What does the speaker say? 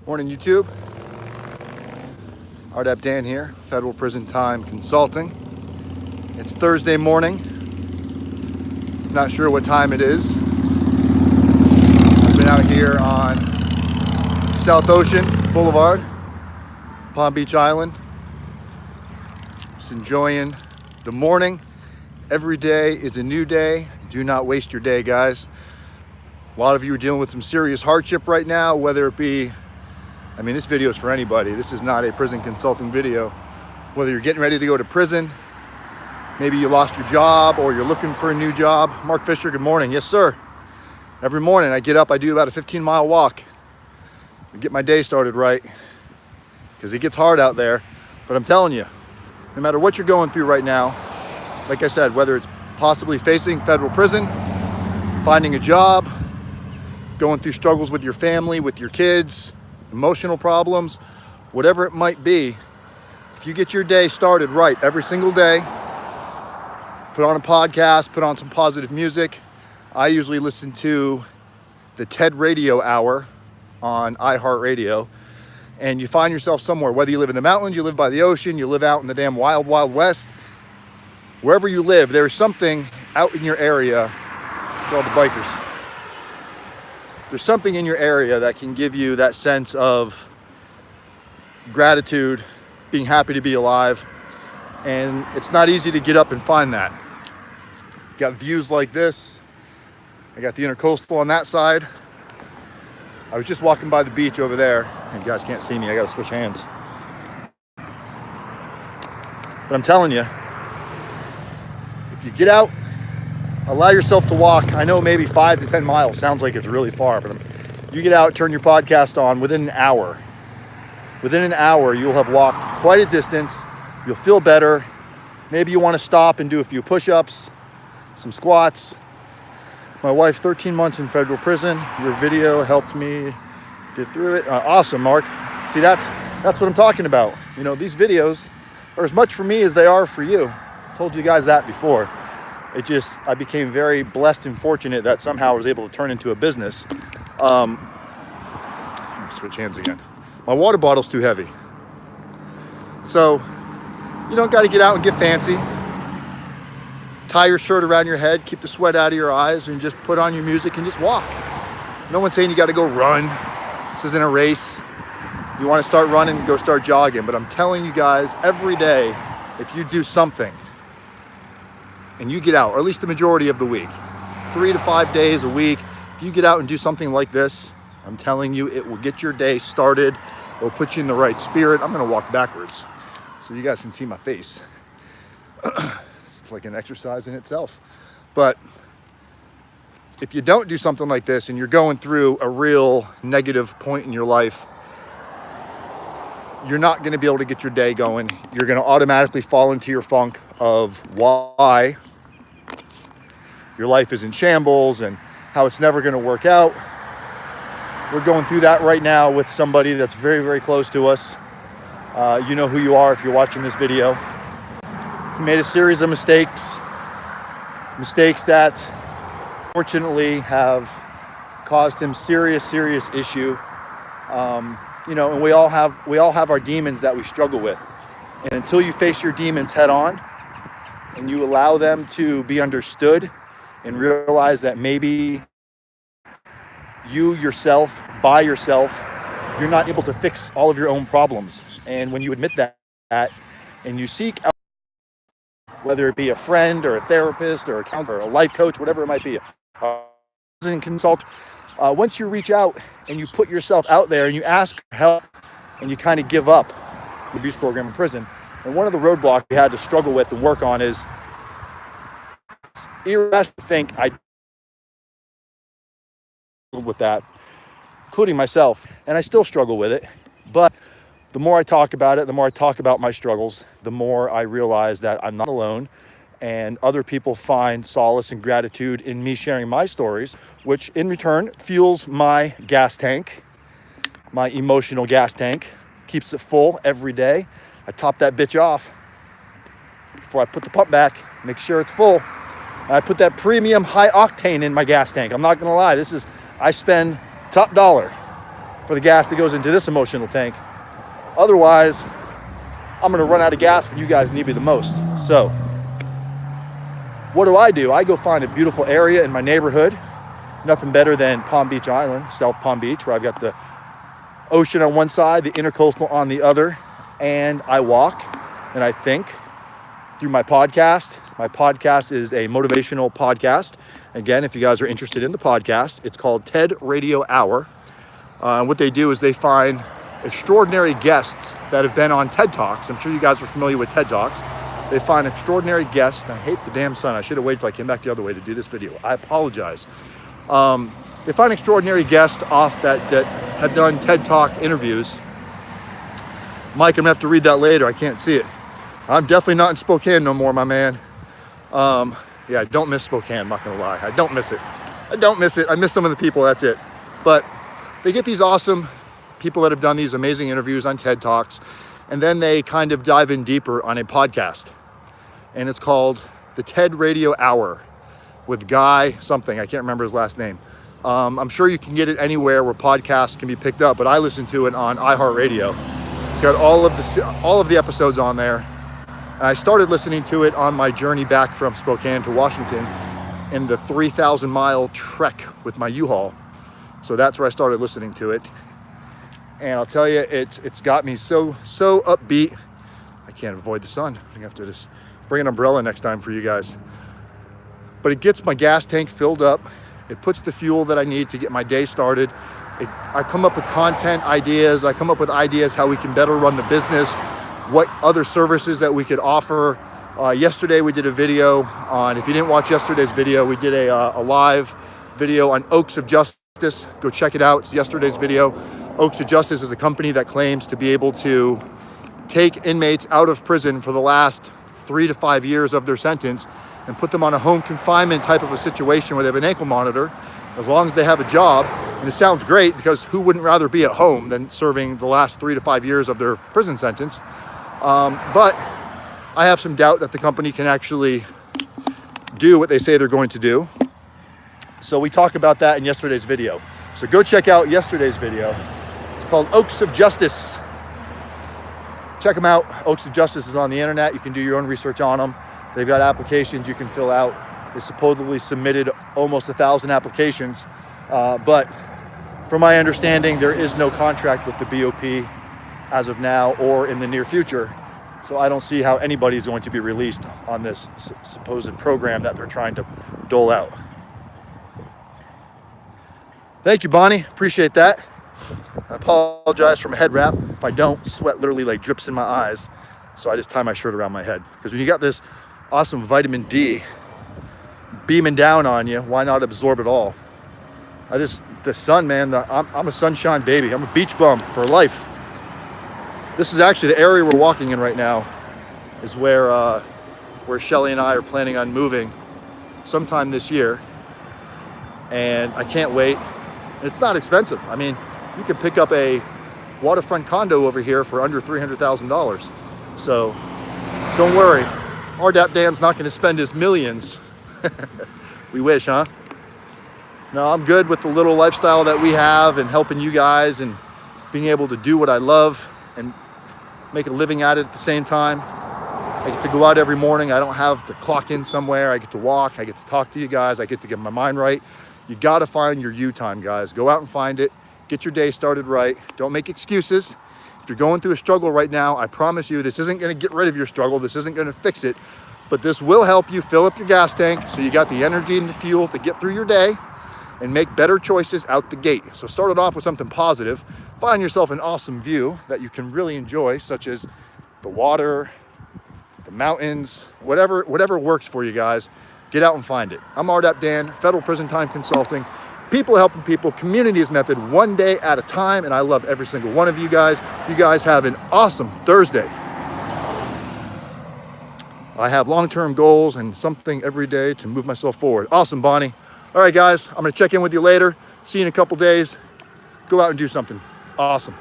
Morning, YouTube. RDAP Dan here, Federal Prison Time Consulting. It's Thursday morning. Not sure what time it is. I've been out here on South Ocean Boulevard, Palm Beach Island. Just enjoying the morning. Every day is a new day. Do not waste your day, guys. A lot of you are dealing with some serious hardship right now, whether it be, this video is for anybody. This is not a prison consulting video. Whether you're getting ready to go to prison, maybe you lost your job or you're looking for a new job. Mark Fisher, good morning. Yes, sir. Every morning I get up, I do about a 15-mile walk to get my day started right, because it gets hard out there. But I'm telling you, no matter what you're going through right now, like I said, whether it's possibly facing federal prison, finding a job, going through struggles with your family, with your kids, emotional problems, whatever it might be, if you get your day started right every single day, put on a podcast, put on some positive music. I usually listen to the TED Radio Hour on iHeartRadio, and you find yourself somewhere, whether you live in the mountains, you live by the ocean, you live out in the damn wild, wild west, wherever you live, there's something out in your area. To all the bikers, there's something in your area that can give you that sense of gratitude, being happy to be alive. And it's not easy to get up and find that. Got views like this. I got the intercoastal on that side. I was just walking by the beach over there, and you guys can't see me, I gotta switch hands. But I'm telling you, if you get out, allow yourself to walk. I know maybe 5 to 10 miles sounds like it's really far, but you get out, turn your podcast on, within an hour, you'll have walked quite a distance. You'll feel better. Maybe you want to stop and do a few push-ups, some squats. My wife, 13 months in federal prison. Your video helped me get through it. Awesome, Mark. See, that's what I'm talking about. These videos are as much for me as they are for you. I told you guys that before. I became very blessed and fortunate that somehow I was able to turn into a business. Switch hands again. My water bottle's too heavy. So, you don't got to get out and get fancy. Tie your shirt around your head, keep the sweat out of your eyes, and just put on your music and just walk. No one's saying you got to go run. This isn't a race. You want to start running, go start jogging. But I'm telling you guys, every day, if you do something, and you get out, or at least the majority of the week, 3 to 5 days a week, if you get out and do something like this, I'm telling you, it will get your day started. It will put you in the right spirit. I'm going to walk backwards so you guys can see my face. It's like an exercise in itself. But if you don't do something like this and you're going through a real negative point in your life, you're not going to be able to get your day going. You're going to automatically fall into your funk of why your life is in shambles and how it's never going to work out. We're going through that right now with somebody that's very, very close to us. You know who you are if you're watching this video. He made a series of mistakes that fortunately have caused him serious issue. And we all have our demons that we struggle with. And until you face your demons head on and you allow them to be understood and realize that maybe you yourself, by yourself, you're not able to fix all of your own problems. And when you admit that and you seek out, whether it be a friend or a therapist or a counselor or a life coach, whatever it might be, a prison consultant, once you reach out and you put yourself out there and you ask for help and you kind of give up the abuse program in prison. And one of the roadblocks we had to struggle with and work on is it's irrational to think I with that, including myself, and I still struggle with it. But the more I talk about it, the more I talk about my struggles, the more I realize that I'm not alone, and other people find solace and gratitude in me sharing my stories, which in return fuels my gas tank, my emotional gas tank, keeps it full every day. I top that bitch off before I put the pump back, make sure it's full. And I put that premium high octane in my gas tank. I'm not gonna lie, I spend top dollar for the gas that goes into this emotional tank. Otherwise, I'm gonna run out of gas when you guys need me the most. So, what do? I go find a beautiful area in my neighborhood. Nothing better than Palm Beach Island, South Palm Beach, where I've got the ocean on one side, the intercoastal on the other, and I walk and I think through my podcast. My podcast is a motivational podcast. Again, if you guys are interested in the podcast, it's called TED Radio Hour. What they do is they find extraordinary guests that have been on TED Talks. I'm sure you guys are familiar with TED Talks. They find extraordinary guests. I hate the damn sun. I should have waited till I came back the other way to do this video. I apologize. They find extraordinary guests off that have done TED Talk interviews. Mike, I'm gonna have to read that later. I can't see it. I'm definitely not in Spokane no more, my man. Yeah, I don't miss Spokane, I'm not gonna lie. I don't miss it. I miss some of the people, that's it. But they get these awesome people that have done these amazing interviews on TED Talks, and then they kind of dive in deeper on a podcast. And it's called the TED Radio Hour with Guy something. I can't remember his last name. I'm sure you can get it anywhere where podcasts can be picked up, but I listen to it on iHeartRadio. It's got all of the episodes on there. And I started listening to it on my journey back from Spokane to Washington in the 3,000-mile trek with my U-Haul. So that's where I started listening to it. And I'll tell you, it's got me so upbeat. I can't avoid the sun. I'm gonna have to just bring an umbrella next time for you guys. But it gets my gas tank filled up. It puts the fuel that I need to get my day started. I come up with content ideas. I come up with ideas how we can better run the business, what other services that we could offer. Yesterday we did a video on, if you didn't watch yesterday's video, we did a live video on Oaks of Justice. Go check it out. It's yesterday's video. Oaks of Justice is a company that claims to be able to take inmates out of prison for the last 3 to 5 years of their sentence and put them on a home confinement type of a situation where they have an ankle monitor, as long as they have a job. And it sounds great, because who wouldn't rather be at home than serving the last 3 to 5 years of their prison sentence? But I have some doubt that the company can actually do what they say they're going to do. So we talk about that in yesterday's video. So go check out yesterday's video. It's called Oaks of Justice. Check them out. Oaks of Justice is on the internet. You can do your own research on them. They've got applications you can fill out. They supposedly submitted almost 1,000 applications. But from my understanding, there is no contract with the BOP as of now or in the near future. So I don't see how anybody's going to be released on this supposed program that they're trying to dole out. Thank you, Bonnie. Appreciate that. I apologize for my head wrap. If I don't, sweat literally like drips in my eyes. So I just tie my shirt around my head. Because when you got this awesome vitamin D beaming down on you, why not absorb it all? The sun, man, I'm a sunshine baby. I'm a beach bum for life. This is actually the area we're walking in right now, is where Shelly and I are planning on moving sometime this year. And I can't wait. It's not expensive. I mean, you can pick up a waterfront condo over here for under $300,000. So don't worry, RDAP Dan's not going to spend his millions. We wish, huh? No, I'm good with the little lifestyle that we have and helping you guys and being able to do what I love and make a living at it at the same time. I get to go out every morning. I don't have to clock in somewhere. I get to walk. I get to talk to you guys. I get to get my mind right. You got to find your you time, guys. Go out and find it. Get your day started right. Don't make excuses. If you're going through a struggle right now, I promise you this isn't going to get rid of your struggle. This isn't going to fix it. But this will help you fill up your gas tank so you got the energy and the fuel to get through your day and make better choices out the gate. So start it off with something positive. Find yourself an awesome view that you can really enjoy, such as the water, the mountains, whatever works for you guys. Get out and find it. I'm RDAP Dan, Federal Prison Time Consulting. People helping people, communities method, one day at a time, and I love every single one of you guys. You guys have an awesome Thursday. I have long-term goals and something every day to move myself forward. Awesome, Bonnie. All right, guys, I'm gonna check in with you later. See you in a couple days. Go out and do something awesome.